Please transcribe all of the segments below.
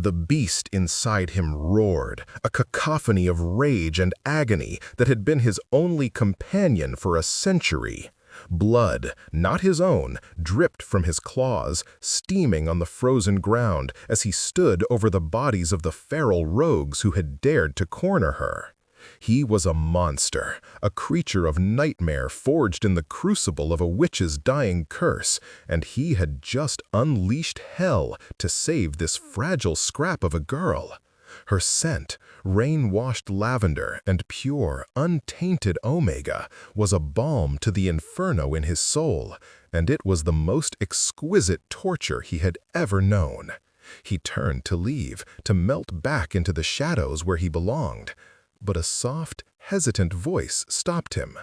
The beast inside him roared, a cacophony of rage and agony that had been his only companion for a century. Blood, not his own, dripped from his claws, steaming on the frozen ground as he stood over the bodies of the feral rogues who had dared to corner her. He was a monster, a creature of nightmare forged in the crucible of a witch's dying curse, and he had just unleashed hell to save this fragile scrap of a girl. Her scent, rain-washed lavender and pure, untainted omega, was a balm to the inferno in his soul, and it was the most exquisite torture he had ever known. He turned to leave, to melt back into the shadows where he belonged. But a soft, hesitant voice stopped him.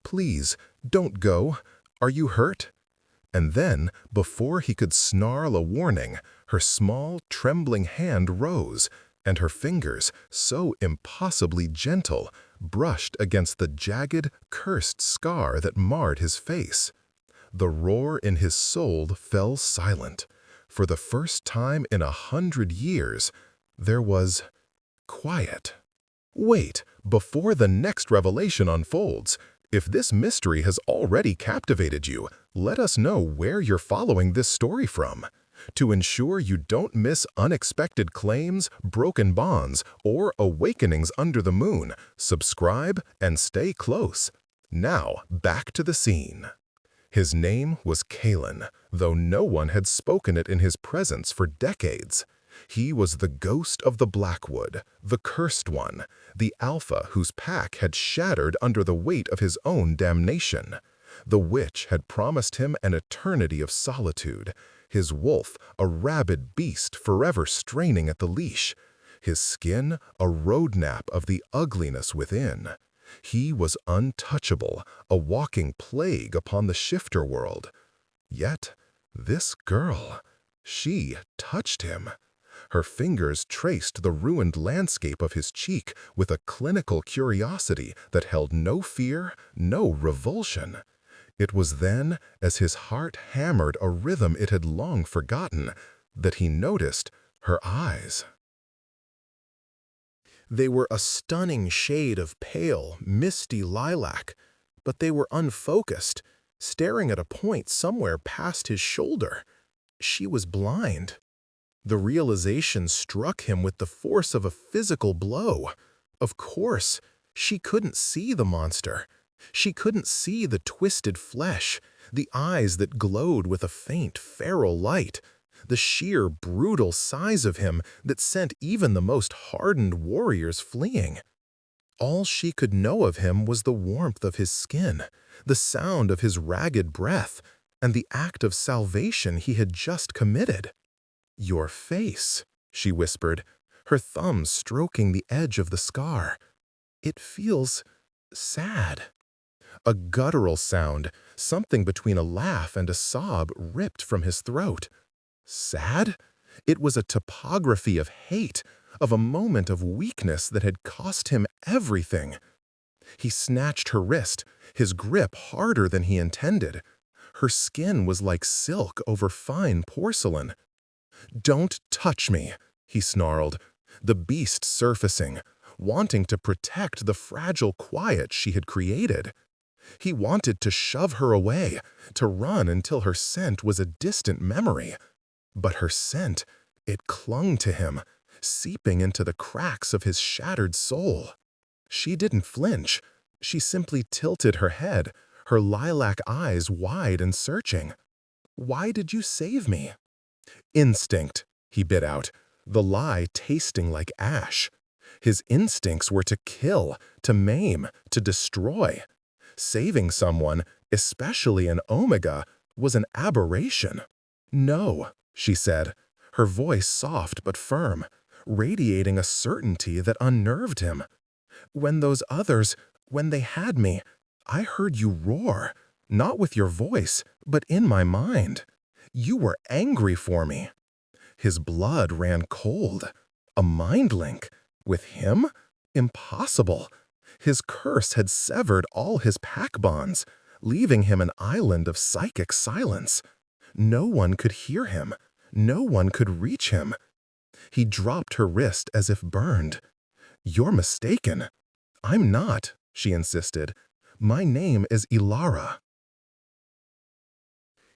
"Please, don't go. Are you hurt?" And then, before he could snarl a warning, her small, trembling hand rose, and her fingers, so impossibly gentle, brushed against the jagged, cursed scar that marred his face. The roar in his soul fell silent. For the first time in 100 years, there was quiet. Wait, before the next revelation unfolds, if this mystery has already captivated you, let us know where you're following this story from. To ensure you don't miss unexpected claims, broken bonds, or awakenings under the moon, subscribe and stay close. Now, back to the scene. His name was Kalen, though no one had spoken it in his presence for decades. He was the ghost of the Blackwood, the cursed one, the alpha whose pack had shattered under the weight of his own damnation. The witch had promised him an eternity of solitude, his wolf a rabid beast forever straining at the leash, his skin a roadmap of the ugliness within. He was untouchable, a walking plague upon the shifter world. Yet, this girl, she touched him. Her fingers traced the ruined landscape of his cheek with a clinical curiosity that held no fear, no revulsion. It was then, as his heart hammered a rhythm it had long forgotten, that he noticed her eyes. They were a stunning shade of pale, misty lilac, but they were unfocused, staring at a point somewhere past his shoulder. She was blind. The realization struck him with the force of a physical blow. Of course, she couldn't see the monster. She couldn't see the twisted flesh, the eyes that glowed with a faint, feral light, the sheer, brutal size of him that sent even the most hardened warriors fleeing. All she could know of him was the warmth of his skin, the sound of his ragged breath, and the act of salvation he had just committed. "Your face," she whispered, her thumb stroking the edge of the scar. "It feels sad." A guttural sound, something between a laugh and a sob, ripped from his throat. Sad? It was a topography of hate, of a moment of weakness that had cost him everything. He snatched her wrist, his grip harder than he intended. Her skin was like silk over fine porcelain. "Don't touch me," he snarled, the beast surfacing, wanting to protect the fragile quiet she had created. He wanted to shove her away, to run until her scent was a distant memory. But her scent, it clung to him, seeping into the cracks of his shattered soul. She didn't flinch. She simply tilted her head, her lilac eyes wide and searching. "Why did you save me?" "Instinct," he bit out, the lie tasting like ash. His instincts were to kill, to maim, to destroy. Saving someone, especially an Omega, was an aberration. "No," she said, her voice soft but firm, radiating a certainty that unnerved him. "When those others, when they had me, I heard you roar, not with your voice, but in my mind. You were angry for me." His blood ran cold. A mind link? With him? Impossible. His curse had severed all his pack bonds, leaving him an island of psychic silence. No one could hear him. No one could reach him. He dropped her wrist as if burned. "You're mistaken." "I'm not," she insisted. "My name is Ilara."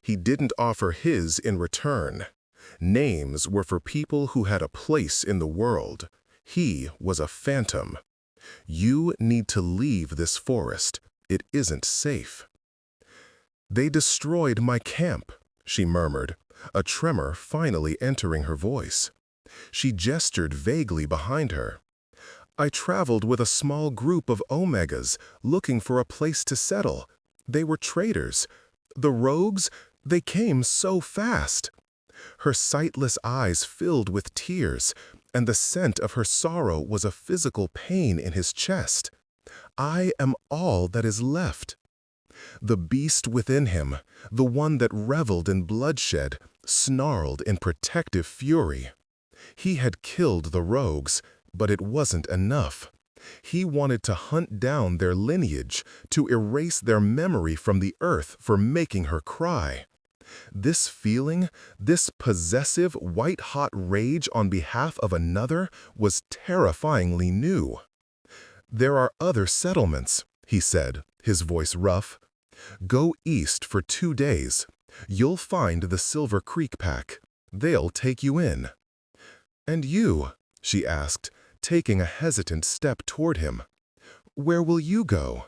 He didn't offer his in return. Names were for people who had a place in the world. He was a phantom. "You need to leave this forest. It isn't safe." "They destroyed my camp," she murmured, a tremor finally entering her voice. She gestured vaguely behind her. "I traveled with a small group of Omegas, looking for a place to settle. They were traitors. The rogues, they came so fast." Her sightless eyes filled with tears, and the scent of her sorrow was a physical pain in his chest. "I am all that is left." The beast within him, the one that reveled in bloodshed, snarled in protective fury. He had killed the rogues, but it wasn't enough. He wanted to hunt down their lineage, to erase their memory from the earth for making her cry. This feeling, this possessive, white-hot rage on behalf of another, was terrifyingly new. "There are other settlements," he said, his voice rough. "Go east for 2 days. You'll find the Silver Creek Pack. They'll take you in." "And you?" she asked, taking a hesitant step toward him. "Where will you go?"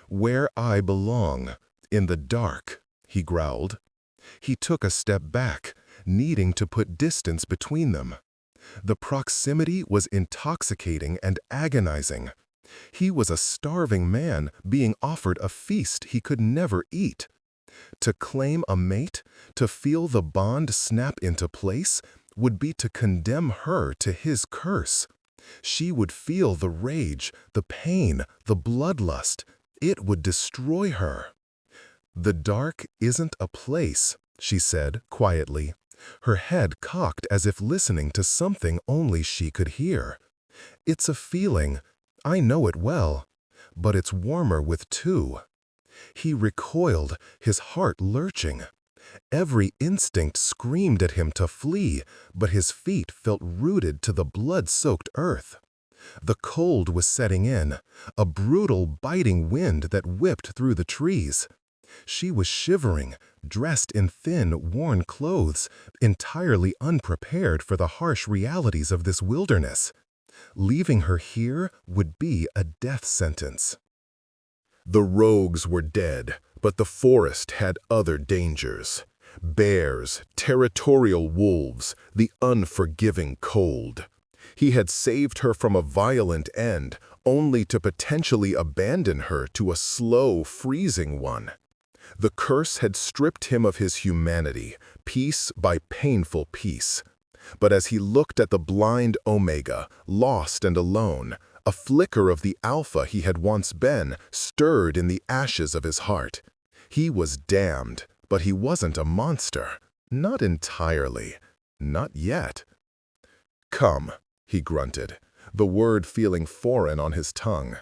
"Where I belong, in the dark," he growled. He took a step back, needing to put distance between them. The proximity was intoxicating and agonizing. He was a starving man being offered a feast he could never eat. To claim a mate, to feel the bond snap into place, would be to condemn her to his curse. She would feel the rage, the pain, the bloodlust. It would destroy her. "The dark isn't a place," she said quietly, her head cocked as if listening to something only she could hear. "It's a feeling. I know it well. But it's warmer with 2. He recoiled, his heart lurching. Every instinct screamed at him to flee, but his feet felt rooted to the blood-soaked earth. The cold was setting in, a brutal, biting wind that whipped through the trees. She was shivering, dressed in thin, worn clothes, entirely unprepared for the harsh realities of this wilderness. Leaving her here would be a death sentence. The rogues were dead, but the forest had other dangers. Bears, territorial wolves, the unforgiving cold. He had saved her from a violent end, only to potentially abandon her to a slow, freezing one. The curse had stripped him of his humanity, piece by painful piece. But as he looked at the blind Omega, lost and alone, a flicker of the Alpha he had once been stirred in the ashes of his heart. He was damned, but he wasn't a monster. Not entirely. Not yet. "Come," he grunted, the word feeling foreign on his tongue.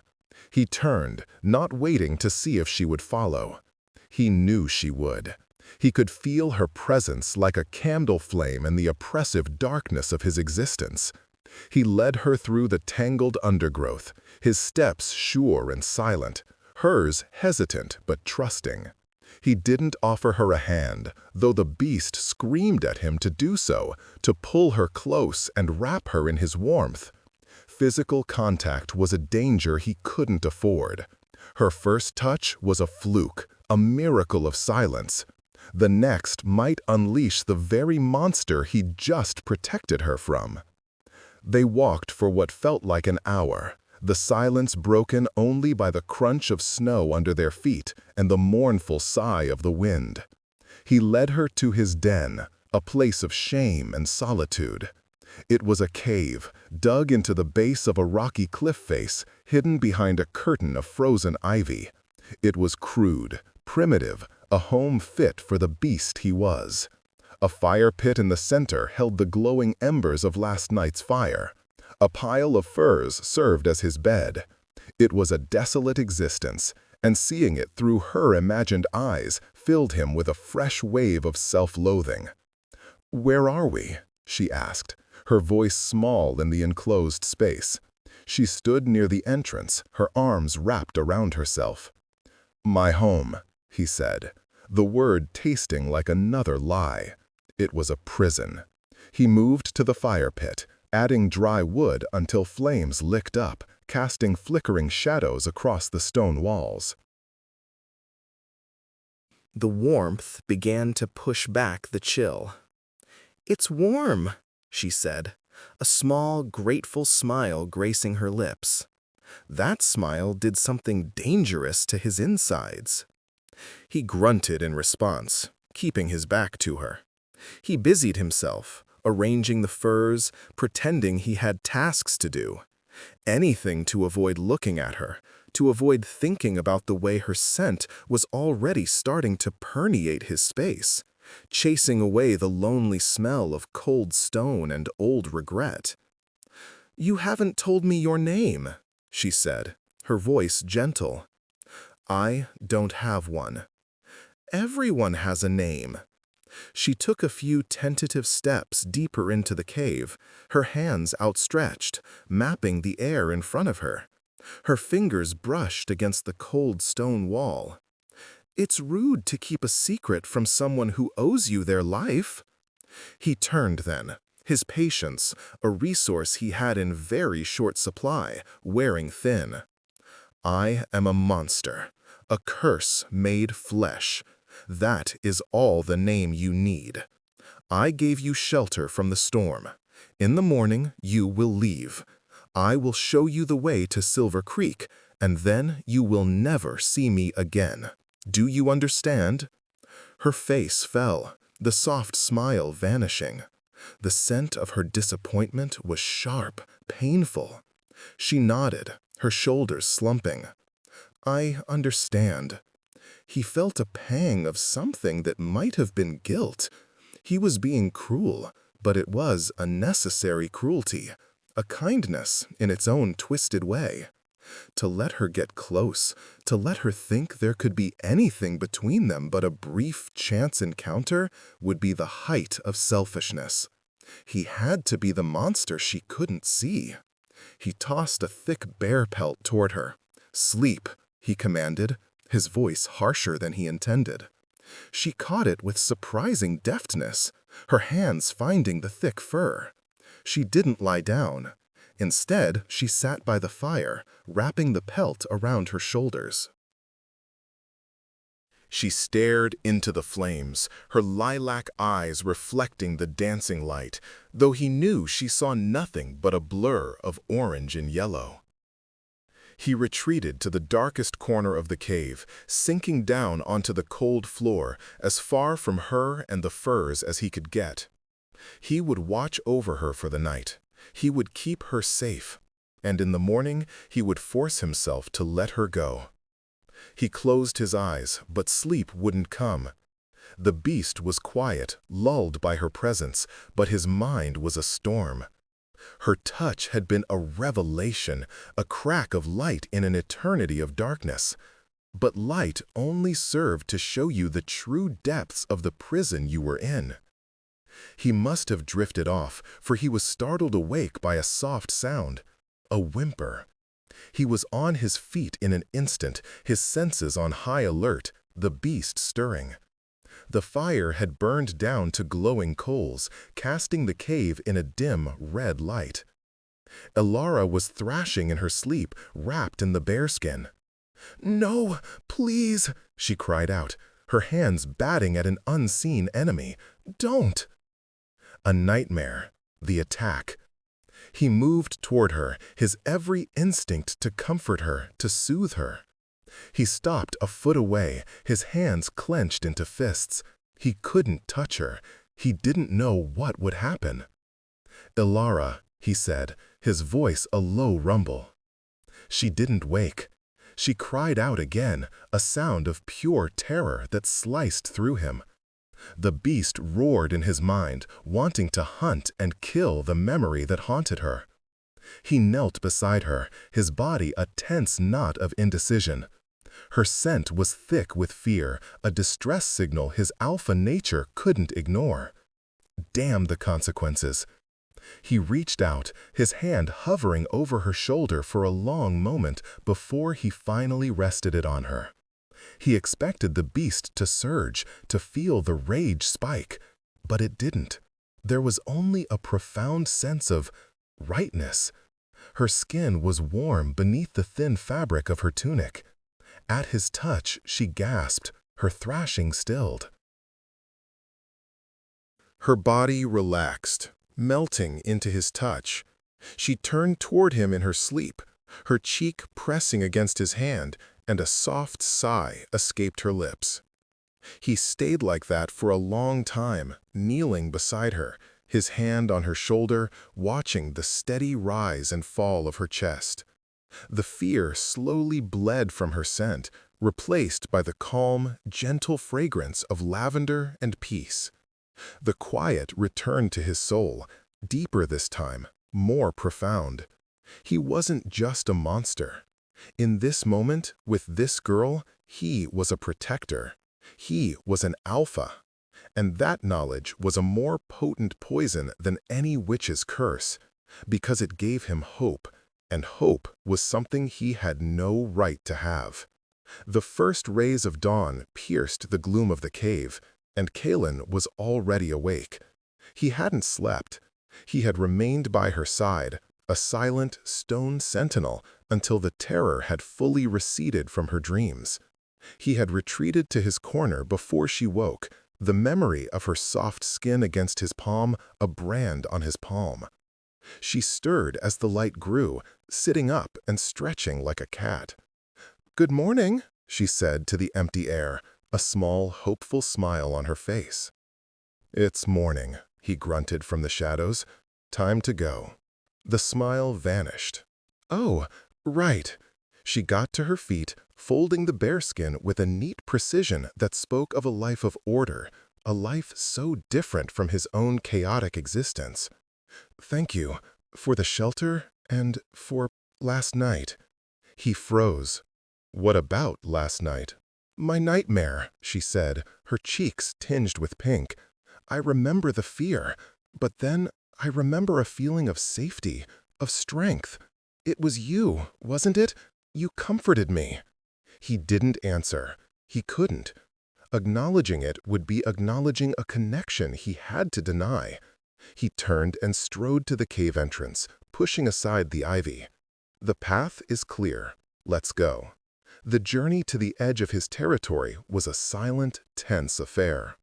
He turned, not waiting to see if she would follow. He knew she would. He could feel her presence like a candle flame in the oppressive darkness of his existence. He led her through the tangled undergrowth, his steps sure and silent, hers hesitant but trusting. He didn't offer her a hand, though the beast screamed at him to do so, to pull her close and wrap her in his warmth. Physical contact was a danger he couldn't afford. Her first touch was a fluke, a miracle of silence. The next might unleash the very monster he'd just protected her from. They walked for what felt like an hour, the silence broken only by the crunch of snow under their feet and the mournful sigh of the wind. He led her to his den, a place of shame and solitude. It was a cave, dug into the base of a rocky cliff face, hidden behind a curtain of frozen ivy. It was crude, primitive, a home fit for the beast he was. A fire pit in the center held the glowing embers of last night's fire. A pile of furs served as his bed. It was a desolate existence, and seeing it through her imagined eyes filled him with a fresh wave of self-loathing. "Where are we?" she asked, her voice small in the enclosed space. She stood near the entrance, her arms wrapped around herself. "My home," he said, the word tasting like another lie. It was a prison. He moved to the fire pit, adding dry wood until flames licked up, casting flickering shadows across the stone walls. The warmth began to push back the chill. "It's warm," she said, a small, grateful smile gracing her lips. That smile did something dangerous to his insides. He grunted in response, keeping his back to her. He busied himself, arranging the furs, pretending he had tasks to do. Anything to avoid looking at her, to avoid thinking about the way her scent was already starting to permeate his space, chasing away the lonely smell of cold stone and old regret. "You haven't told me your name," she said, her voice gentle. "I don't have one." "Everyone has a name." She took a few tentative steps deeper into the cave, her hands outstretched, mapping the air in front of her. Her fingers brushed against the cold stone wall. "It's rude to keep a secret from someone who owes you their life." He turned then, his patience, a resource he had in very short supply, wearing thin. "I am a monster, a curse made flesh. That is all the name you need. I gave you shelter from the storm. In the morning, you will leave. I will show you the way to Silver Creek, and then you will never see me again. Do you understand?" Her face fell, the soft smile vanishing. The scent of her disappointment was sharp, painful. She nodded, her shoulders slumping. "I understand." He felt a pang of something that might have been guilt. He was being cruel, but it was a necessary cruelty, a kindness in its own twisted way. To let her get close, to let her think there could be anything between them but a brief chance encounter would be the height of selfishness. He had to be the monster she couldn't see. He tossed a thick bear pelt toward her. "Sleep," he commanded, his voice harsher than he intended. She caught it with surprising deftness, her hands finding the thick fur. She didn't lie down. Instead, she sat by the fire, wrapping the pelt around her shoulders. She stared into the flames, her lilac eyes reflecting the dancing light, though he knew she saw nothing but a blur of orange and yellow. He retreated to the darkest corner of the cave, sinking down onto the cold floor, as far from her and the furs as he could get. He would watch over her for the night. He would keep her safe, and in the morning he would force himself to let her go. He closed his eyes, but sleep wouldn't come. The beast was quiet, lulled by her presence, but his mind was a storm. Her touch had been a revelation, a crack of light in an eternity of darkness. But light only served to show you the true depths of the prison you were in. He must have drifted off, for he was startled awake by a soft sound, a whimper. He was on his feet in an instant, his senses on high alert, the beast stirring. The fire had burned down to glowing coals, casting the cave in a dim, red light. Elara was thrashing in her sleep, wrapped in the bearskin. "No, please," she cried out, her hands batting at an unseen enemy. "Don't!" A nightmare, the attack. He moved toward her, his every instinct to comfort her, to soothe her. He stopped a foot away, his hands clenched into fists. He couldn't touch her. He didn't know what would happen. "Elara," he said, his voice a low rumble. She didn't wake. She cried out again, a sound of pure terror that sliced through him. The beast roared in his mind, wanting to hunt and kill the memory that haunted her. He knelt beside her, his body a tense knot of indecision. Her scent was thick with fear, a distress signal his alpha nature couldn't ignore. Damn the consequences. He reached out, his hand hovering over her shoulder for a long moment before he finally rested it on her. He expected the beast to surge, to feel the rage spike, but it didn't. There was only a profound sense of rightness. Her skin was warm beneath the thin fabric of her tunic. At his touch, she gasped, her thrashing stilled. Her body relaxed, melting into his touch. She turned toward him in her sleep, her cheek pressing against his hand, and a soft sigh escaped her lips. He stayed like that for a long time, kneeling beside her, his hand on her shoulder, watching the steady rise and fall of her chest. The fear slowly bled from her scent, replaced by the calm, gentle fragrance of lavender and peace. The quiet returned to his soul, deeper this time, more profound. He wasn't just a monster. In this moment, with this girl, he was a protector. He was an alpha. And that knowledge was a more potent poison than any witch's curse, because it gave him hope, and hope was something he had no right to have. The first rays of dawn pierced the gloom of the cave, and Kaelin was already awake. He hadn't slept. He had remained by her side, a silent stone sentinel, until the terror had fully receded from her dreams. He had retreated to his corner before she woke, the memory of her soft skin against his palm a brand on his palm. She stirred as the light grew, sitting up and stretching like a cat. "Good morning," she said to the empty air, a small, hopeful smile on her face. "It's morning," he grunted from the shadows. "Time to go." The smile vanished. "Oh, right." She got to her feet, folding the bearskin with a neat precision that spoke of a life of order, a life so different from his own chaotic existence. "Thank you for the shelter and for last night." He froze. "What about last night?" "My nightmare," she said, her cheeks tinged with pink. "I remember the fear, but then I remember a feeling of safety, of strength. It was you, wasn't it? You comforted me." He didn't answer. He couldn't. Acknowledging it would be acknowledging a connection he had to deny. He turned and strode to the cave entrance, pushing aside the ivy. "The path is clear. Let's go." The journey to the edge of his territory was a silent, tense affair.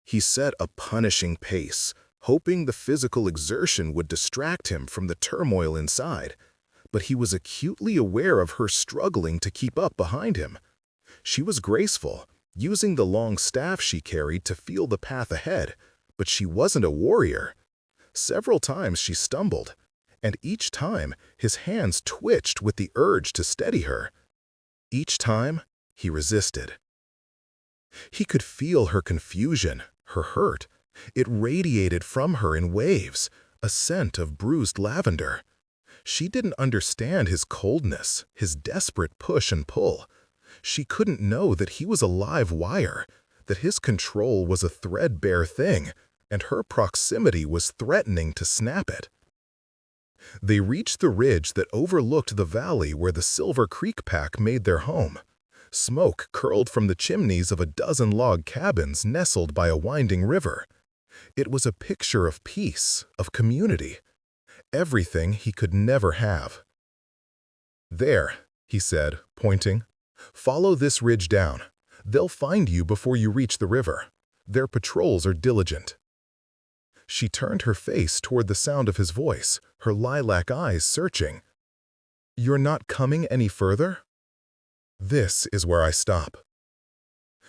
He set a punishing pace, hoping the physical exertion would distract him from the turmoil inside. But he was acutely aware of her struggling to keep up behind him. She was graceful, using the long staff she carried to feel the path ahead, but she wasn't a warrior. Several times she stumbled, and each time his hands twitched with the urge to steady her. Each time, he resisted. He could feel her confusion, her hurt. It radiated from her in waves, a scent of bruised lavender. She didn't understand his coldness, his desperate push and pull. She couldn't know that he was a live wire, that his control was a threadbare thing, and her proximity was threatening to snap it. They reached the ridge that overlooked the valley where the Silver Creek Pack made their home. Smoke curled from the chimneys of a dozen log cabins nestled by a winding river. It was a picture of peace, of community. Everything he could never have. "There," he said, pointing. "Follow this ridge down. They'll find you before you reach the river. Their patrols are diligent." She turned her face toward the sound of his voice, her lilac eyes searching. "You're not coming any further?" "This is where I stop."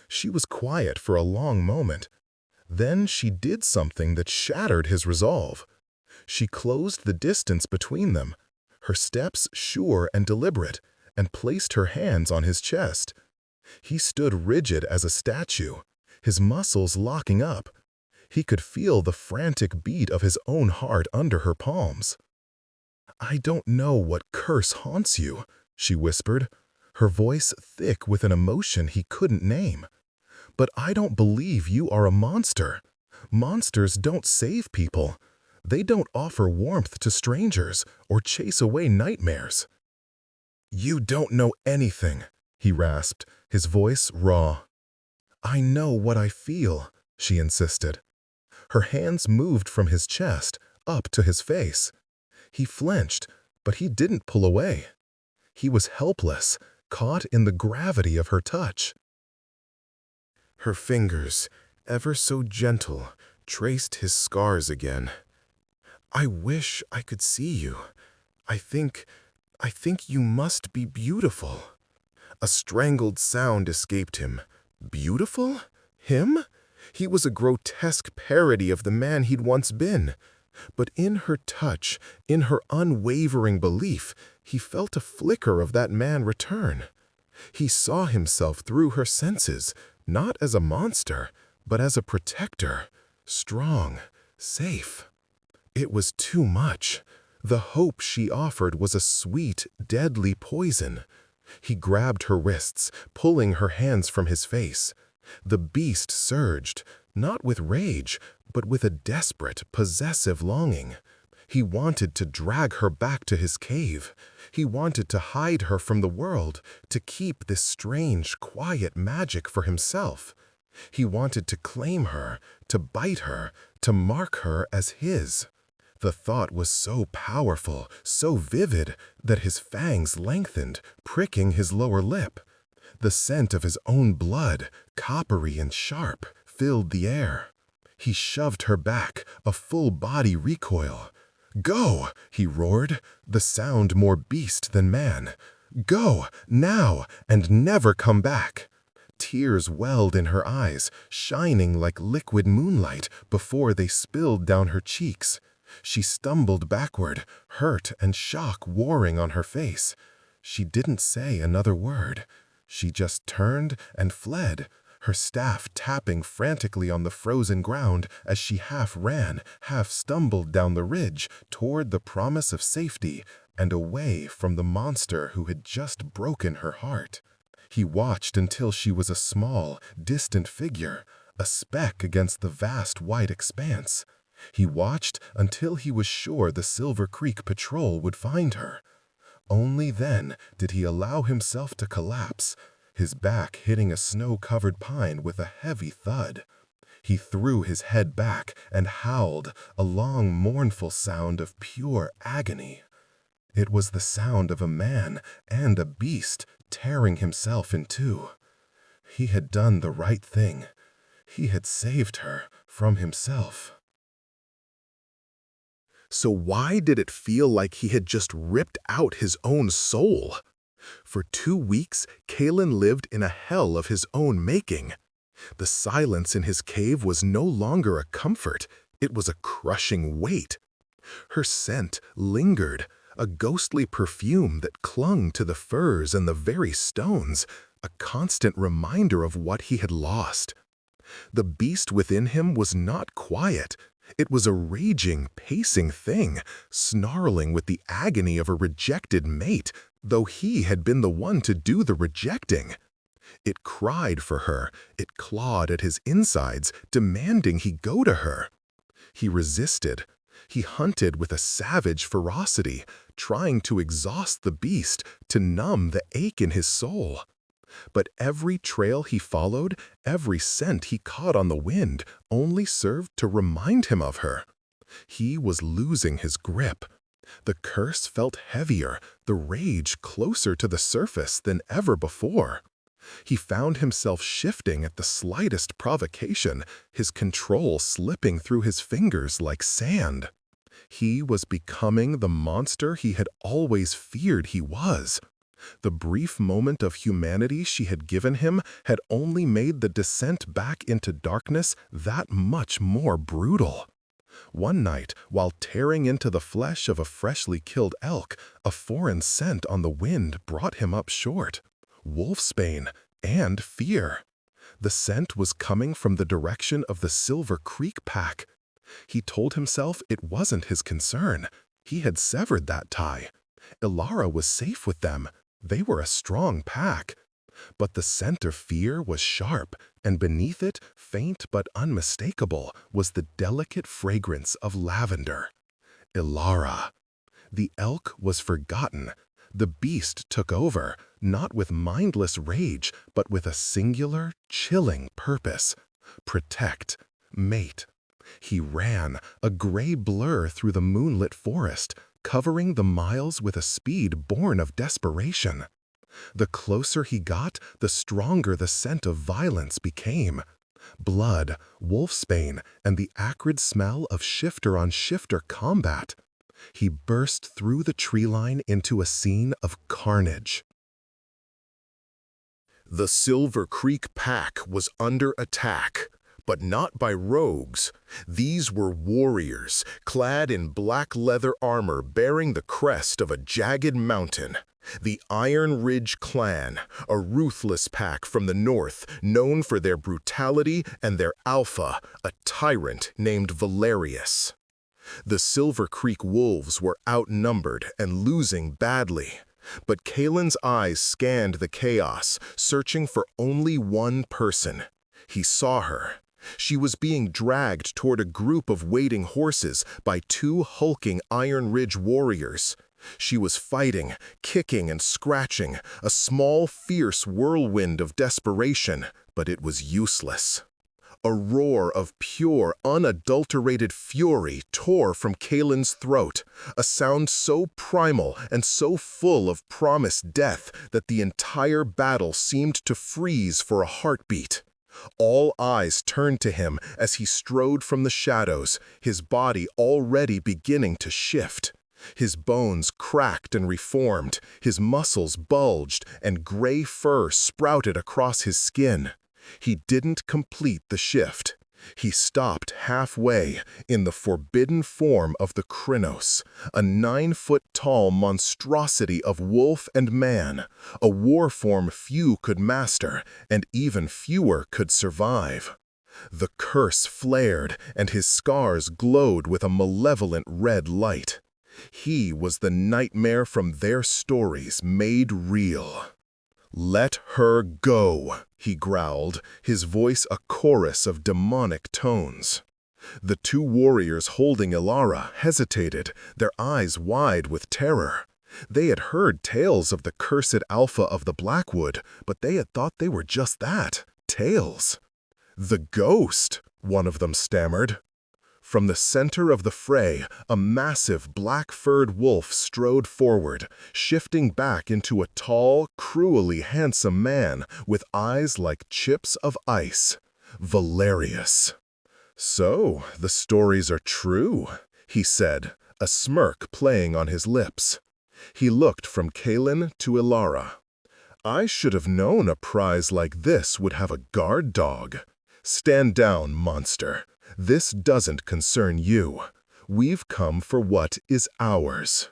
She was quiet for a long moment. Then she did something that shattered his resolve. She closed the distance between them, her steps sure and deliberate, and placed her hands on his chest. He stood rigid as a statue, his muscles locking up. He could feel the frantic beat of his own heart under her palms. "I don't know what curse haunts you," she whispered, her voice thick with an emotion he couldn't name. "But I don't believe you are a monster. Monsters don't save people. They don't offer warmth to strangers or chase away nightmares. You don't know anything, he rasped, his voice raw. I know what I feel, she insisted. Her hands moved from his chest up to his face. He flinched, but he didn't pull away. He was helpless, caught in the gravity of her touch. Her fingers, ever so gentle, traced his scars again. I wish I could see you. I think you must be beautiful. A strangled sound escaped him. Beautiful? Him? He was a grotesque parody of the man he'd once been. But in her touch, in her unwavering belief, he felt a flicker of that man return. He saw himself through her senses, not as a monster, but as a protector, strong, safe. It was too much. The hope she offered was a sweet, deadly poison. He grabbed her wrists, pulling her hands from his face. The beast surged, not with rage, but with a desperate, possessive longing. He wanted to drag her back to his cave. He wanted to hide her from the world, to keep this strange, quiet magic for himself. He wanted to claim her, to bite her, to mark her as his. The thought was so powerful, so vivid, that his fangs lengthened, pricking his lower lip. The scent of his own blood, coppery and sharp, filled the air. He shoved her back, a full-body recoil. Go, he roared, the sound more beast than man. Go, now, and never come back. Tears welled in her eyes, shining like liquid moonlight before they spilled down her cheeks. She stumbled backward, hurt and shock warring on her face. She didn't say another word. She just turned and fled, her staff tapping frantically on the frozen ground as she half ran, half stumbled down the ridge toward the promise of safety and away from the monster who had just broken her heart. He watched until she was a small, distant figure, a speck against the vast white expanse. He watched until he was sure the Silver Creek Patrol would find her. Only then did he allow himself to collapse, his back hitting a snow-covered pine with a heavy thud. He threw his head back and howled, a long, mournful sound of pure agony. It was the sound of a man and a beast tearing himself in two. He had done the right thing. He had saved her from himself. So why did it feel like he had just ripped out his own soul? For 2 weeks, Kalen lived in a hell of his own making. The silence in his cave was no longer a comfort, it was a crushing weight. Her scent lingered, a ghostly perfume that clung to the firs and the very stones, a constant reminder of what he had lost. The beast within him was not quiet. It was a raging, pacing thing, snarling with the agony of a rejected mate, though he had been the one to do the rejecting. It cried for her, it clawed at his insides, demanding he go to her. He resisted. He hunted with a savage ferocity, trying to exhaust the beast, to numb the ache in his soul. But every trail he followed, every scent he caught on the wind, only served to remind him of her. He was losing his grip. The curse felt heavier, the rage closer to the surface than ever before. He found himself shifting at the slightest provocation, his control slipping through his fingers like sand. He was becoming the monster he had always feared he was. The brief moment of humanity she had given him had only made the descent back into darkness that much more brutal. One night, while tearing into the flesh of a freshly killed elk, a foreign scent on the wind brought him up short. Wolfsbane and fear. The scent was coming from the direction of the Silver Creek pack. He told himself it wasn't his concern. He had severed that tie. Ilara was safe with them. They were a strong pack. But the scent of fear was sharp, and beneath it, faint but unmistakable, was the delicate fragrance of lavender. Ilara. The elk was forgotten. The beast took over, not with mindless rage, but with a singular, chilling purpose. Protect. Mate. He ran, a gray blur through the moonlit forest, covering the miles with a speed born of desperation. The closer he got, the stronger the scent of violence became. Blood, wolfsbane, and the acrid smell of shifter-on-shifter combat. He burst through the tree line into a scene of carnage. The Silver Creek Pack was under attack, but not by rogues. These were warriors, clad in black leather armor bearing the crest of a jagged mountain. The Iron Ridge Clan, a ruthless pack from the north, known for their brutality and their alpha, a tyrant named Valerius. The Silver Creek Wolves were outnumbered and losing badly. But Kalen's eyes scanned the chaos, searching for only one person. He saw her. She was being dragged toward a group of waiting horses by two hulking Iron Ridge warriors. She was fighting, kicking and scratching, a small, fierce whirlwind of desperation, but it was useless. A roar of pure, unadulterated fury tore from Kalen's throat, a sound so primal and so full of promised death that the entire battle seemed to freeze for a heartbeat. All eyes turned to him as he strode from the shadows, his body already beginning to shift. His bones cracked and reformed, his muscles bulged, and gray fur sprouted across his skin. He didn't complete the shift. He stopped halfway in the forbidden form of the Krynos, a 9-foot-tall monstrosity of wolf and man, a war form few could master and even fewer could survive. The curse flared and his scars glowed with a malevolent red light. He was the nightmare from their stories made real. "Let her go," he growled, his voice a chorus of demonic tones. The two warriors holding Ilara hesitated, their eyes wide with terror. They had heard tales of the cursed Alpha of the Blackwood, but they had thought they were just that, tales. "The ghost," one of them stammered. From the center of the fray, a massive black-furred wolf strode forward, shifting back into a tall, cruelly handsome man with eyes like chips of ice. Valerius. "So, the stories are true," he said, a smirk playing on his lips. He looked from Kalen to Ilara. "I should have known a prize like this would have a guard dog. Stand down, monster. This doesn't concern you. We've come for what is ours."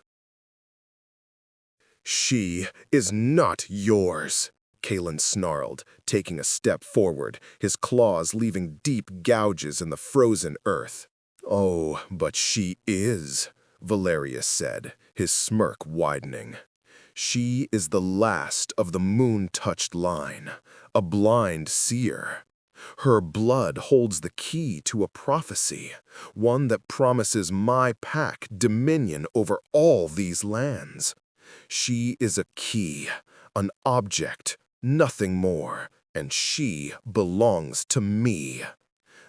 "She is not yours," Kalen snarled, taking a step forward, his claws leaving deep gouges in the frozen earth. "Oh, but she is," Valerius said, his smirk widening. "She is the last of the moon-touched line, a blind seer. Her blood holds the key to a prophecy, one that promises my pack dominion over all these lands. She is a key, an object, nothing more, and she belongs to me."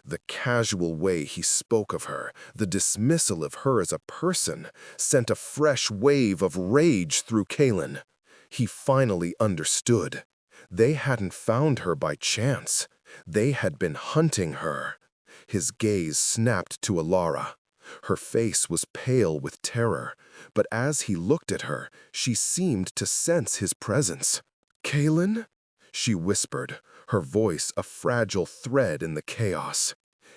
The casual way he spoke of her, the dismissal of her as a person, sent a fresh wave of rage through Kalen. He finally understood. They hadn't found her by chance. They had been hunting her. His gaze snapped to Ilara. Her face was pale with terror, but as he looked at her, she seemed to sense his presence. "Kalen?" she whispered, her voice a fragile thread in the chaos.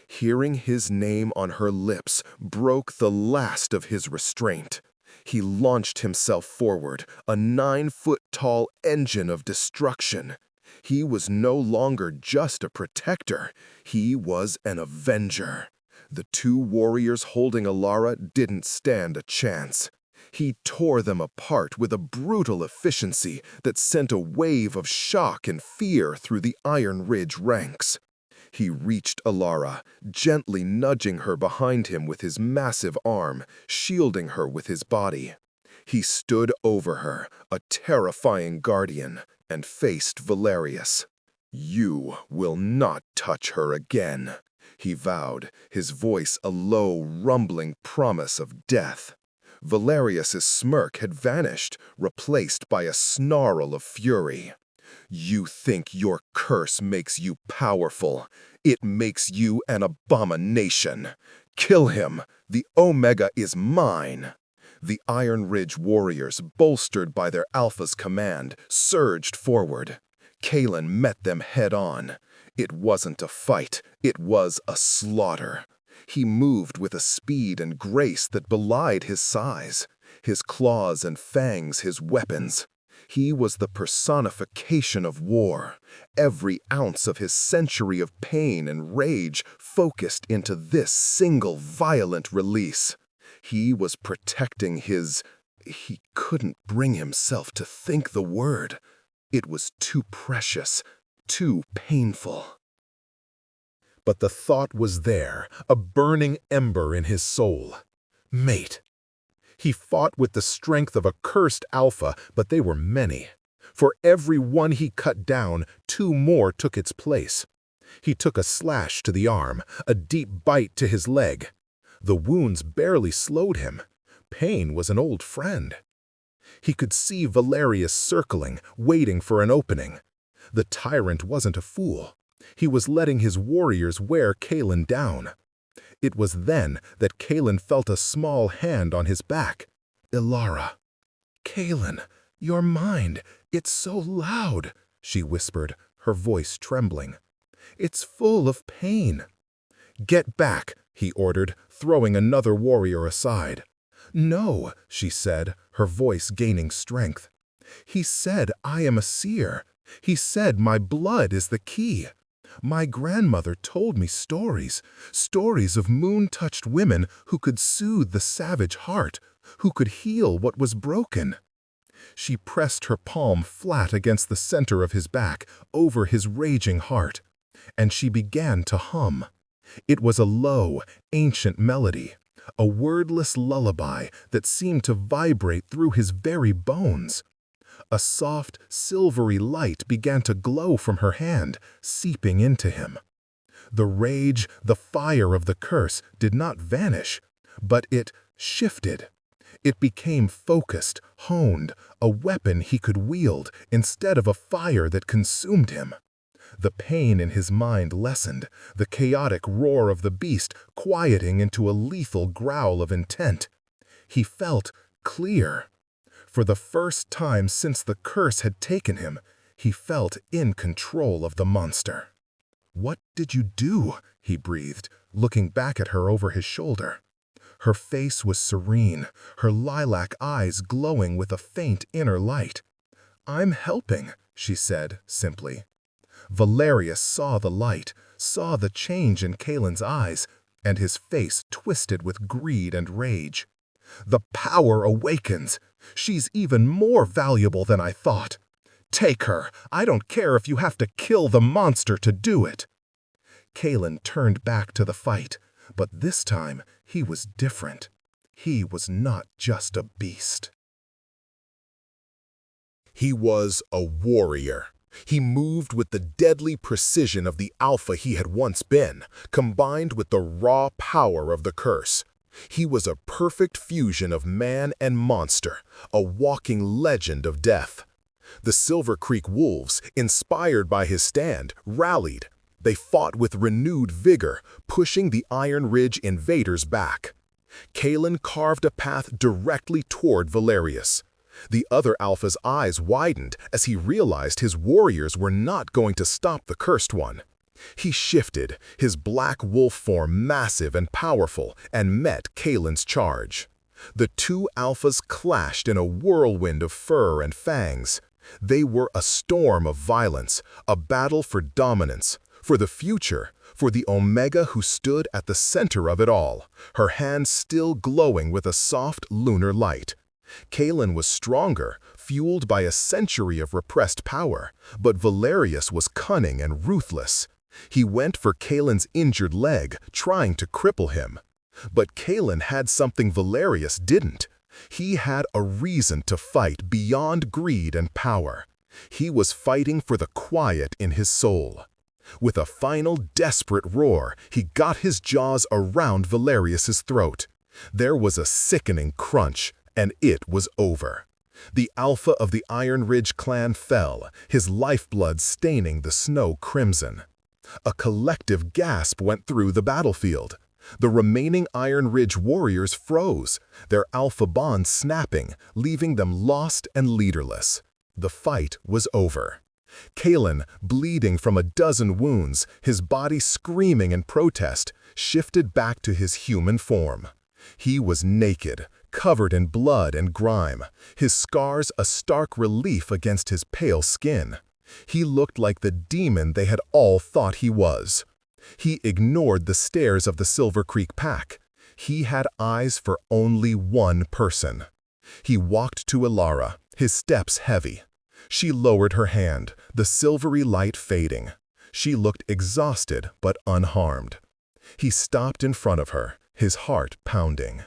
Hearing his name on her lips broke the last of his restraint. He launched himself forward, a 9-foot-tall engine of destruction. He was no longer just a protector, he was an avenger. The two warriors holding Ilara didn't stand a chance. He tore them apart with a brutal efficiency that sent a wave of shock and fear through the Iron Ridge ranks. He reached Alara, gently nudging her behind him with his massive arm, shielding her with his body. He stood over her, a terrifying guardian, and faced Valerius. "You will not touch her again," he vowed, his voice a low, rumbling promise of death. Valerius's smirk had vanished, replaced by a snarl of fury. "You think your curse makes you powerful. It makes you an abomination. Kill him. The Omega is mine." The Iron Ridge warriors, bolstered by their Alpha's command, surged forward. Kalen met them head-on. It wasn't a fight, it was a slaughter. He moved with a speed and grace that belied his size, his claws and fangs his weapons. He was the personification of war, every ounce of his century of pain and rage focused into this single violent release. He was protecting he couldn't bring himself to think the word. It was too precious, too painful. But the thought was there, a burning ember in his soul. Mate. He fought with the strength of a cursed Alpha, but they were many. For every one he cut down, 2 more took its place. He took a slash to the arm, a deep bite to his leg. The wounds barely slowed him. Pain was an old friend. He could see Valerius circling, waiting for an opening. The tyrant wasn't a fool. He was letting his warriors wear Kalen down. It was then that Kalen felt a small hand on his back. Ilara. "Kalen, your mind, it's so loud," she whispered, her voice trembling. "It's full of pain." "Get back," he ordered, throwing another warrior aside. "No," she said, her voice gaining strength. "He said I am a seer. He said my blood is the key. My grandmother told me stories of moon-touched women who could soothe the savage heart, who could heal what was broken." She pressed her palm flat against the center of his back, over his raging heart, and she began to hum. It was a low, ancient melody, a wordless lullaby that seemed to vibrate through his very bones. A soft, silvery light began to glow from her hand, seeping into him. The rage, the fire of the curse did not vanish, but it shifted. It became focused, honed, a weapon he could wield instead of a fire that consumed him. The pain in his mind lessened, the chaotic roar of the beast quieting into a lethal growl of intent. He felt clear. For the first time since the curse had taken him, he felt in control of the monster. "What did you do?" he breathed, looking back at her over his shoulder. Her face was serene, her lilac eyes glowing with a faint inner light. "I'm helping," she said simply. Valerius saw the light, saw the change in Kalen's eyes, and his face twisted with greed and rage. "The power awakens! She's even more valuable than I thought. Take her! I don't care if you have to kill the monster to do it!" Kalen turned back to the fight, but this time he was different. He was not just a beast. He was a warrior. He moved with the deadly precision of the Alpha he had once been, combined with the raw power of the curse. He was a perfect fusion of man and monster, a walking legend of death. The Silver Creek Wolves, inspired by his stand, rallied. They fought with renewed vigor, pushing the Iron Ridge invaders back. Kalen carved a path directly toward Valerius. The other Alpha's eyes widened as he realized his warriors were not going to stop the Cursed One. He shifted, his black wolf form massive and powerful, and met Kalen's charge. The 2 Alphas clashed in a whirlwind of fur and fangs. They were a storm of violence, a battle for dominance, for the future, for the Omega who stood at the center of it all, her hands still glowing with a soft lunar light. Kalen was stronger, fueled by a century of repressed power, but Valerius was cunning and ruthless. He went for Kalen's injured leg, trying to cripple him. But Kalen had something Valerius didn't. He had a reason to fight beyond greed and power. He was fighting for the quiet in his soul. With a final desperate roar, he got his jaws around Valerius's throat. There was a sickening crunch, and it was over. The alpha of the Iron Ridge clan fell, his lifeblood staining the snow crimson. A collective gasp went through the battlefield. The remaining Iron Ridge warriors froze, their alpha bond snapping, leaving them lost and leaderless. The fight was over. Kalen, bleeding from a dozen wounds, his body screaming in protest, shifted back to his human form. He was naked, covered in blood and grime, his scars a stark relief against his pale skin. He looked like the demon they had all thought he was. He ignored the stares of the Silver Creek pack. He had eyes for only one person. He walked to Elara, his steps heavy. She lowered her hand, the silvery light fading. She looked exhausted but unharmed. He stopped in front of her, his heart pounding.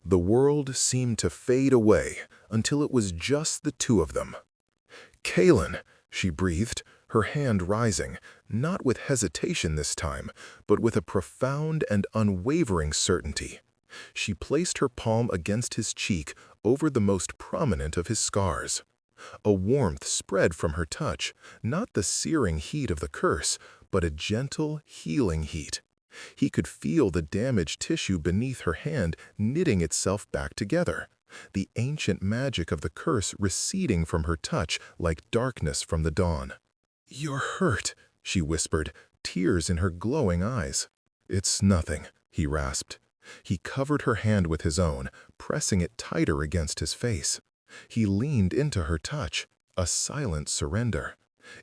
The world seemed to fade away until it was just the two of them. "Kalen," she breathed, her hand rising, not with hesitation this time, but with a profound and unwavering certainty. She placed her palm against his cheek over the most prominent of his scars. A warmth spread from her touch, not the searing heat of the curse, but a gentle, healing heat. He could feel the damaged tissue beneath her hand knitting itself back together, the ancient magic of the curse receding from her touch like darkness from the dawn. "You're hurt," she whispered, tears in her glowing eyes. "It's nothing," he rasped. He covered her hand with his own, pressing it tighter against his face. He leaned into her touch, a silent surrender.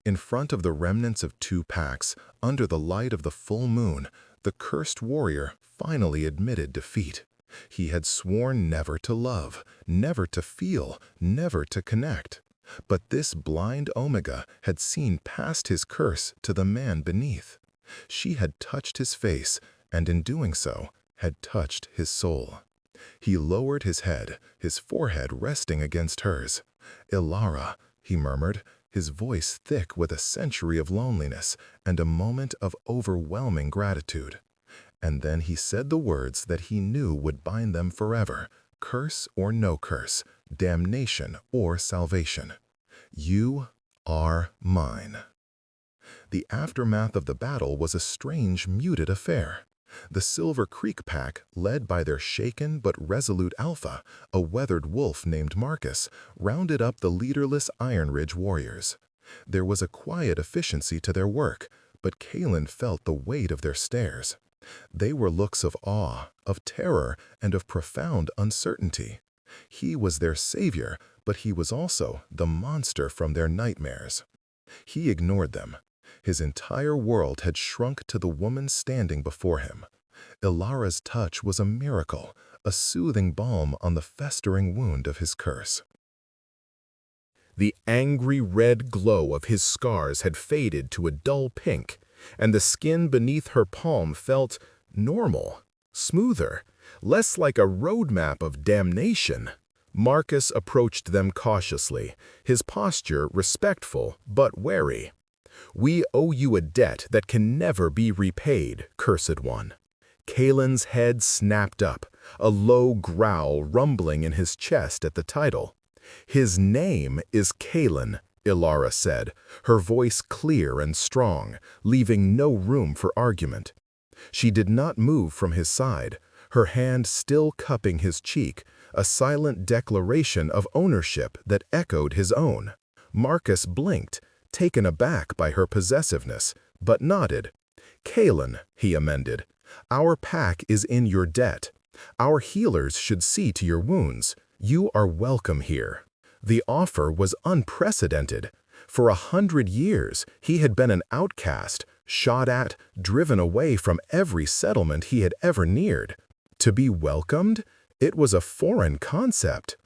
In front of the remnants of two packs, under the light of the full moon, the cursed warrior finally admitted defeat. He had sworn never to love, never to feel, never to connect. But this blind Omega had seen past his curse to the man beneath. She had touched his face, and in doing so, had touched his soul. He lowered his head, his forehead resting against hers. "Elara," he murmured, his voice thick with a century of loneliness and a moment of overwhelming gratitude. And then he said the words that he knew would bind them forever, curse or no curse, damnation or salvation. "You are mine." The aftermath of the battle was a strange, muted affair. The Silver Creek pack, led by their shaken but resolute alpha, a weathered wolf named Marcus, rounded up the leaderless Iron Ridge warriors. There was a quiet efficiency to their work, but Kalen felt the weight of their stares. They were looks of awe, of terror, and of profound uncertainty. He was their savior, but he was also the monster from their nightmares. He ignored them. His entire world had shrunk to the woman standing before him. Elara's touch was a miracle, a soothing balm on the festering wound of his curse. The angry red glow of his scars had faded to a dull pink, and the skin beneath her palm felt normal, smoother, less like a roadmap of damnation. Marcus approached them cautiously, his posture respectful but wary. "We owe you a debt that can never be repaid, cursed one." Kalen's head snapped up, a low growl rumbling in his chest at the title. "His name is Kalen," Elara said, her voice clear and strong, leaving no room for argument. She did not move from his side, her hand still cupping his cheek, a silent declaration of ownership that echoed his own. Marcus blinked, taken aback by her possessiveness, but nodded. "Kalen," he amended, "our pack is in your debt. Our healers should see to your wounds. You are welcome here." The offer was unprecedented. For 100 years, he had been an outcast, shot at, driven away from every settlement he had ever neared. To be welcomed? It was a foreign concept.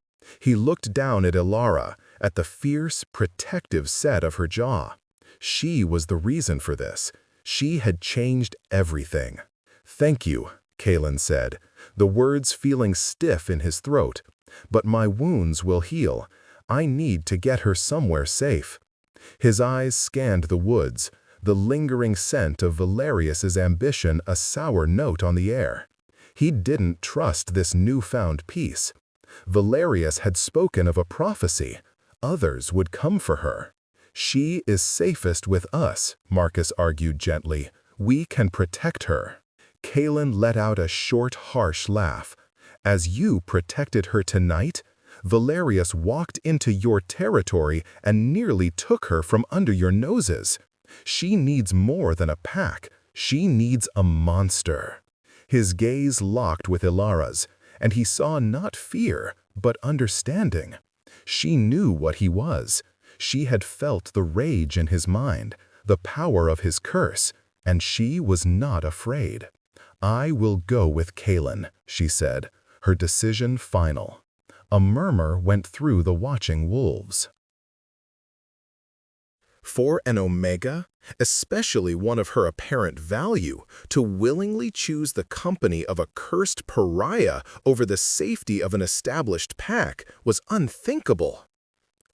He looked down at Ilara, at the fierce, protective set of her jaw. She was the reason for this. She had changed everything. "Thank you," Kalen said, the words feeling stiff in his throat. "But my wounds will heal. I need to get her somewhere safe." His eyes scanned the woods, the lingering scent of Valerius's ambition a sour note on the air. He didn't trust this newfound peace. Valerius had spoken of a prophecy. Others would come for her. "She is safest with us," Marcus argued gently. "We can protect her." Kalen let out a short, harsh laugh. "As you protected her tonight, Valerius walked into your territory and nearly took her from under your noses. She needs more than a pack. She needs a monster." His gaze locked with Ilara's, and he saw not fear, but understanding. She knew what he was. She had felt the rage in his mind, the power of his curse, and she was not afraid. "I will go with Kalen," she said, her decision final. A murmur went through the watching wolves. For an Omega, especially one of her apparent value, to willingly choose the company of a cursed pariah over the safety of an established pack was unthinkable.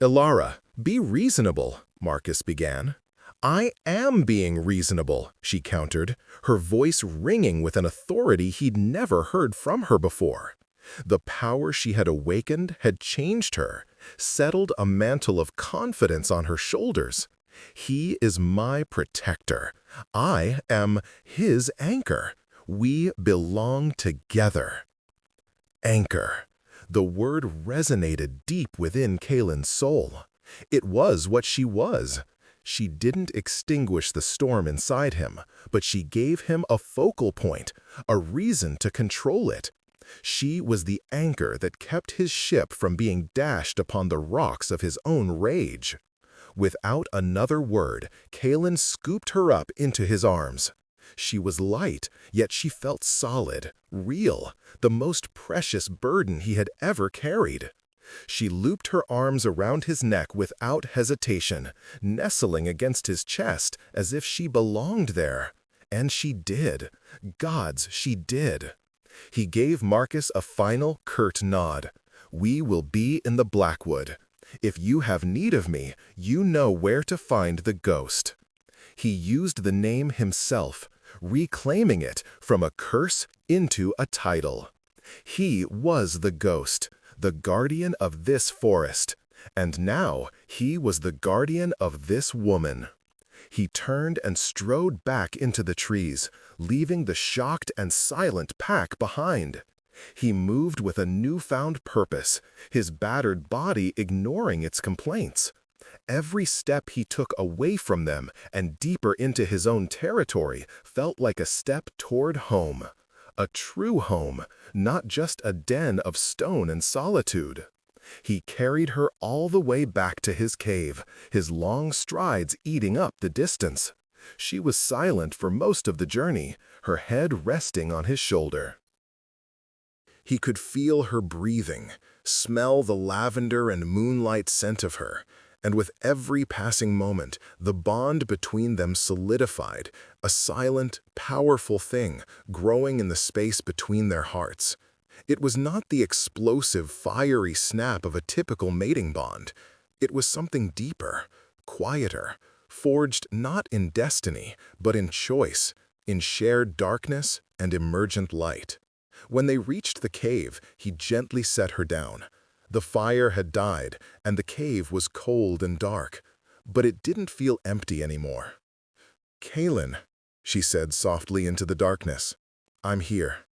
"Ilara, be reasonable," Marcus began. "I am being reasonable," she countered, her voice ringing with an authority he'd never heard from her before. The power she had awakened had changed her, settled a mantle of confidence on her shoulders. "He is my protector. I am his anchor. We belong together." Anchor. The word resonated deep within Kalen's soul. It was what she was. She didn't extinguish the storm inside him, but she gave him a focal point, a reason to control it. She was the anchor that kept his ship from being dashed upon the rocks of his own rage. Without another word, Kalen scooped her up into his arms. She was light, yet she felt solid, real, the most precious burden he had ever carried. She looped her arms around his neck without hesitation, nestling against his chest as if she belonged there. And she did. Gods, she did. He gave Marcus a final, curt nod. "We will be in the Blackwood. If you have need of me, you know where to find the ghost." He used the name himself, reclaiming it from a curse into a title. He was the ghost, the guardian of this forest, and now he was the guardian of this woman. He turned and strode back into the trees, leaving the shocked and silent pack behind. He moved with a newfound purpose, his battered body ignoring its complaints. Every step he took away from them and deeper into his own territory felt like a step toward home. A true home, not just a den of stone and solitude. He carried her all the way back to his cave, his long strides eating up the distance. She was silent for most of the journey, her head resting on his shoulder. He could feel her breathing, smell the lavender and moonlight scent of her, and with every passing moment, the bond between them solidified, a silent, powerful thing growing in the space between their hearts. It was not the explosive, fiery snap of a typical mating bond. It was something deeper, quieter, forged not in destiny, but in choice, in shared darkness and emergent light. When they reached the cave, he gently set her down. The fire had died, and the cave was cold and dark, but it didn't feel empty anymore. "Kalen," she said softly into the darkness, "I'm here."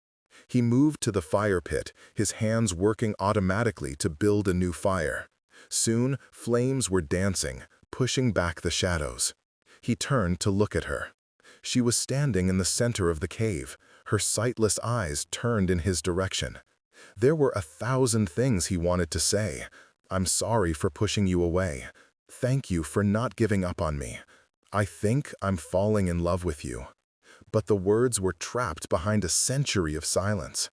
He moved to the fire pit, his hands working automatically to build a new fire. Soon, flames were dancing, pushing back the shadows. He turned to look at her. She was standing in the center of the cave, her sightless eyes turned in his direction. There were 1,000 things he wanted to say. "I'm sorry for pushing you away. Thank you for not giving up on me. I think I'm falling in love with you." But the words were trapped behind a century of silence.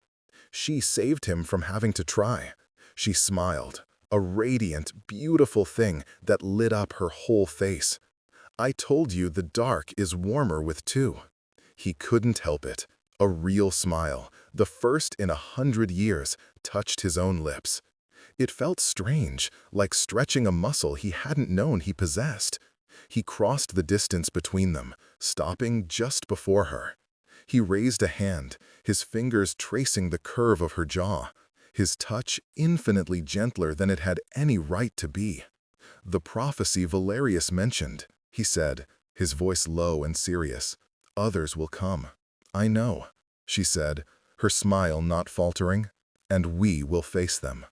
She saved him from having to try. She smiled, a radiant, beautiful thing that lit up her whole face. I told you the dark is warmer with two. He couldn't help it. A real smile, the first in 100 years, touched his own lips. It felt strange, like stretching a muscle he hadn't known he possessed. He crossed the distance between them, stopping just before her. He raised a hand, his fingers tracing the curve of her jaw, his touch infinitely gentler than it had any right to be. "The prophecy Valerius mentioned," he said, his voice low and serious. "Others will come." "I know," she said, her smile not faltering, "and we will face them.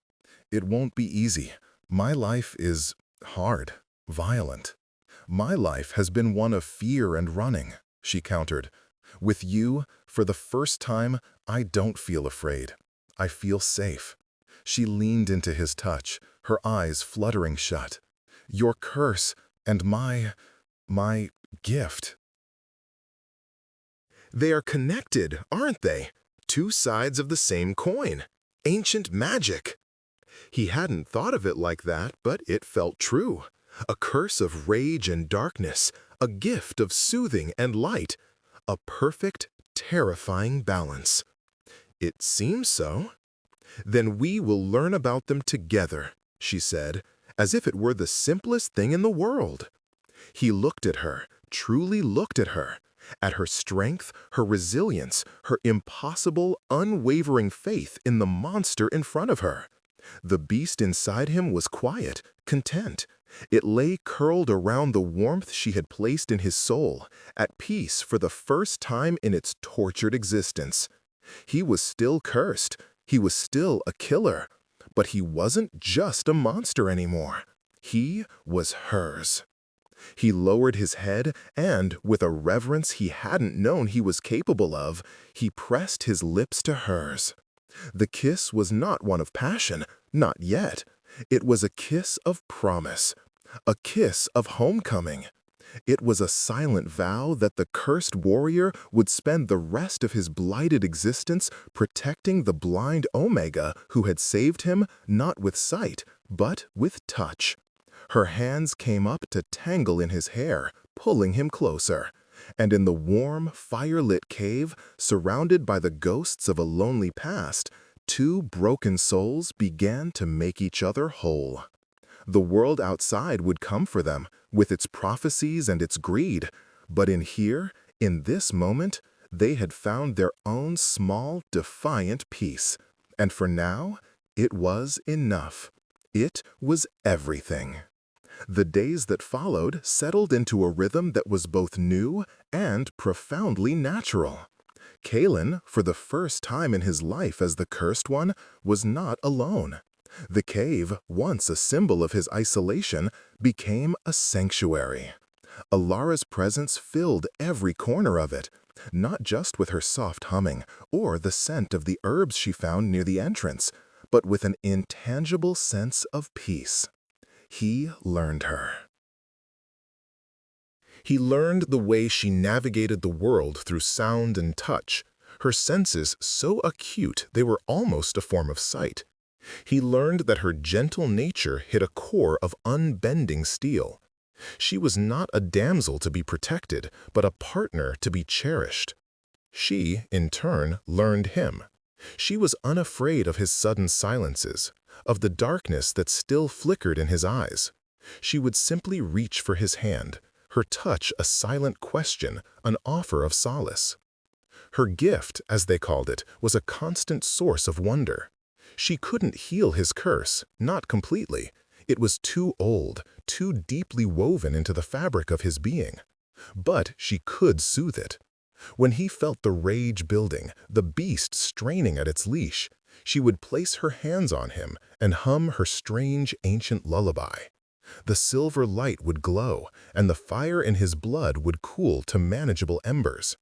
It won't be easy. My life is hard, violent. My life has been one of fear and running," she countered. "With you, for the first time, I don't feel afraid. I feel safe." She leaned into his touch, her eyes fluttering shut. "Your curse and my gift." They are connected, aren't they? Two sides of the same coin. Ancient magic. He hadn't thought of it like that, but it felt true. A curse of rage and darkness, a gift of soothing and light. A perfect, terrifying balance. "It seems so." "Then we will learn about them together," she said, as if it were the simplest thing in the world. He looked at her, truly looked at her strength, her resilience, her impossible, unwavering faith in the monster in front of her. The beast inside him was quiet, content. It lay curled around the warmth she had placed in his soul, at peace for the first time in its tortured existence. He was still cursed, he was still a killer, but he wasn't just a monster anymore. He was hers. He lowered his head and, with a reverence he hadn't known he was capable of, he pressed his lips to hers. The kiss was not one of passion, not yet. It was a kiss of promise, a kiss of homecoming. It was a silent vow that the cursed warrior would spend the rest of his blighted existence protecting the blind Omega who had saved him not with sight, but with touch. Her hands came up to tangle in his hair, pulling him closer. And in the warm, fire-lit cave, surrounded by the ghosts of a lonely past, two broken souls began to make each other whole. The world outside would come for them, with its prophecies and its greed. But in here, in this moment, they had found their own small, defiant peace. And for now, it was enough. It was everything. The days that followed settled into a rhythm that was both new and profoundly natural. Kalen, for the first time in his life as the Cursed One, was not alone. The cave, once a symbol of his isolation, became a sanctuary. Alara's presence filled every corner of it, not just with her soft humming or the scent of the herbs she found near the entrance, but with an intangible sense of peace. He learned her. He learned the way she navigated the world through sound and touch, her senses so acute they were almost a form of sight. He learned that her gentle nature hid a core of unbending steel. She was not a damsel to be protected, but a partner to be cherished. She, in turn, learned him. She was unafraid of his sudden silences, of the darkness that still flickered in his eyes. She would simply reach for his hand, her touch a silent question, an offer of solace. Her gift, as they called it, was a constant source of wonder. She couldn't heal his curse, not completely. It was too old, too deeply woven into the fabric of his being. But she could soothe it. When he felt the rage building, the beast straining at its leash, she would place her hands on him and hum her strange ancient lullaby. The silver light would glow, and the fire in his blood would cool to manageable embers.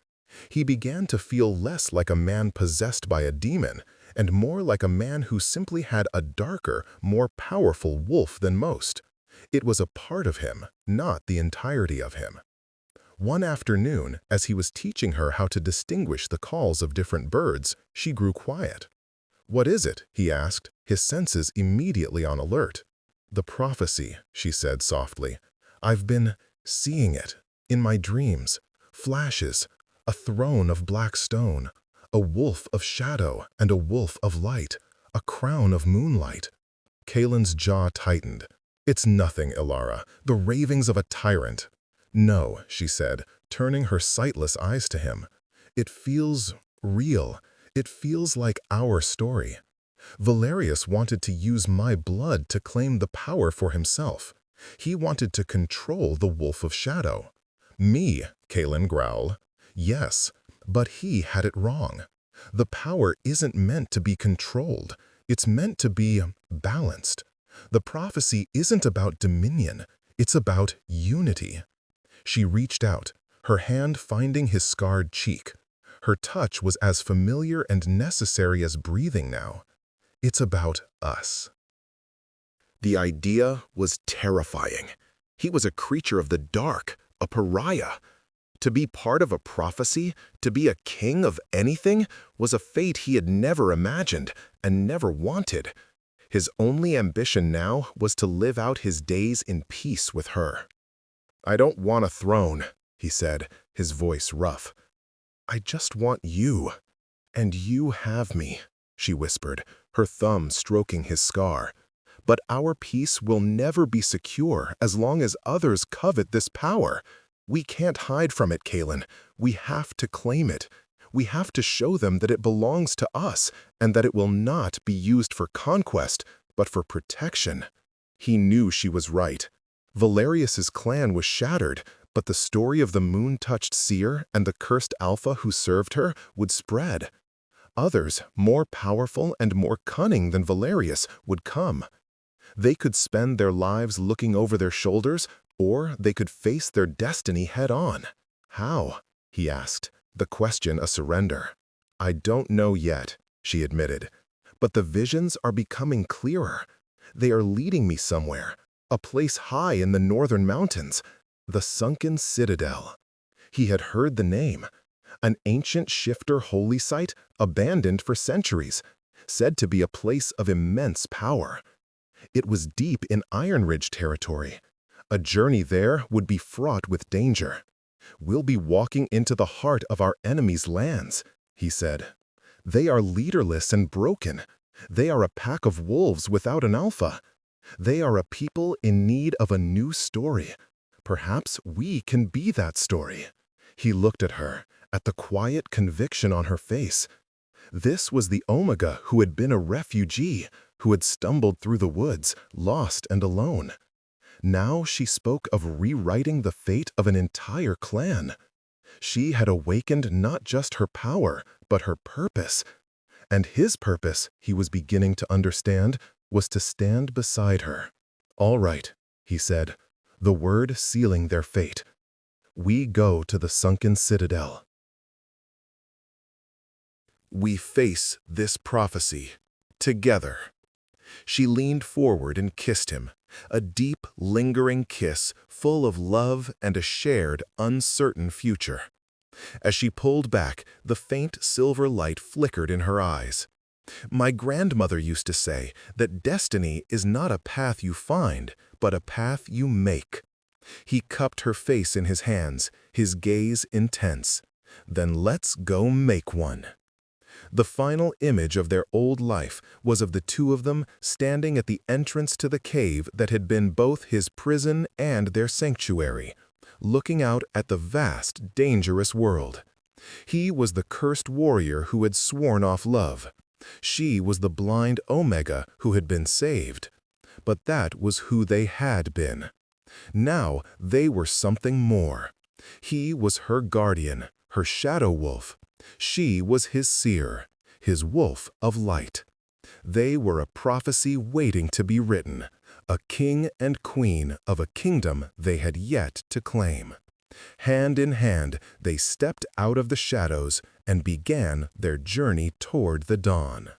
He began to feel less like a man possessed by a demon, and more like a man who simply had a darker, more powerful wolf than most. It was a part of him, not the entirety of him. One afternoon, as he was teaching her how to distinguish the calls of different birds, she grew quiet. "What is it?" he asked, his senses immediately on alert. "The prophecy," she said softly. "I've been seeing it, in my dreams, flashes, a throne of black stone, a wolf of shadow and a wolf of light, a crown of moonlight." Kalen's jaw tightened. "It's nothing, Ilara, the ravings of a tyrant." "No," she said, turning her sightless eyes to him. "It feels real. It feels like our story. Valerius wanted to use my blood to claim the power for himself. He wanted to control the Wolf of Shadow." "Me," Kalen growled. "Yes, but he had it wrong. The power isn't meant to be controlled. It's meant to be balanced. The prophecy isn't about dominion. It's about unity." She reached out, her hand finding his scarred cheek. Her touch was as familiar and necessary as breathing now. "It's about us." The idea was terrifying. He was a creature of the dark, a pariah. To be part of a prophecy, to be a king of anything, was a fate he had never imagined and never wanted. His only ambition now was to live out his days in peace with her. "I don't want a throne," he said, his voice rough. "I just want you. And you have me," she whispered, her thumb stroking his scar. "But our peace will never be secure as long as others covet this power. We can't hide from it, Kalen. We have to claim it. We have to show them that it belongs to us and that it will not be used for conquest, but for protection." He knew she was right. Valerius's clan was shattered, but the story of the moon-touched seer and the cursed alpha who served her would spread. Others, more powerful and more cunning than Valerius, would come. They could spend their lives looking over their shoulders, or they could face their destiny head-on. "How?" he asked, the question a surrender. "I don't know yet," she admitted. "But the visions are becoming clearer. They are leading me somewhere, a place high in the northern mountains, the Sunken Citadel." He had heard the name. An ancient shifter holy site, abandoned for centuries, said to be a place of immense power. It was deep in Iron Ridge territory. A journey there would be fraught with danger. "We'll be walking into the heart of our enemies' lands," he said. "They are leaderless and broken. They are a pack of wolves without an alpha. They are a people in need of a new story. Perhaps we can be that story." He looked at her, at the quiet conviction on her face. This was the Omega who had been a refugee, who had stumbled through the woods, lost and alone. Now she spoke of rewriting the fate of an entire clan. She had awakened not just her power, but her purpose. And his purpose, he was beginning to understand, was to stand beside her. "All right," he said, the word sealing their fate. "We go to the Sunken Citadel. We face this prophecy together." She leaned forward and kissed him, a deep, lingering kiss full of love and a shared, uncertain future. As she pulled back, the faint silver light flickered in her eyes. "My grandmother used to say that destiny is not a path you find, but a path you make." He cupped her face in his hands, his gaze intense. "Then let's go make one." The final image of their old life was of the two of them standing at the entrance to the cave that had been both his prison and their sanctuary, looking out at the vast, dangerous world. He was the cursed warrior who had sworn off love. She was the blind Omega who had been saved. But that was who they had been. Now they were something more. He was her guardian, her shadow wolf. She was his seer, his wolf of light. They were a prophecy waiting to be written, a king and queen of a kingdom they had yet to claim. Hand in hand, they stepped out of the shadows and began their journey toward the dawn.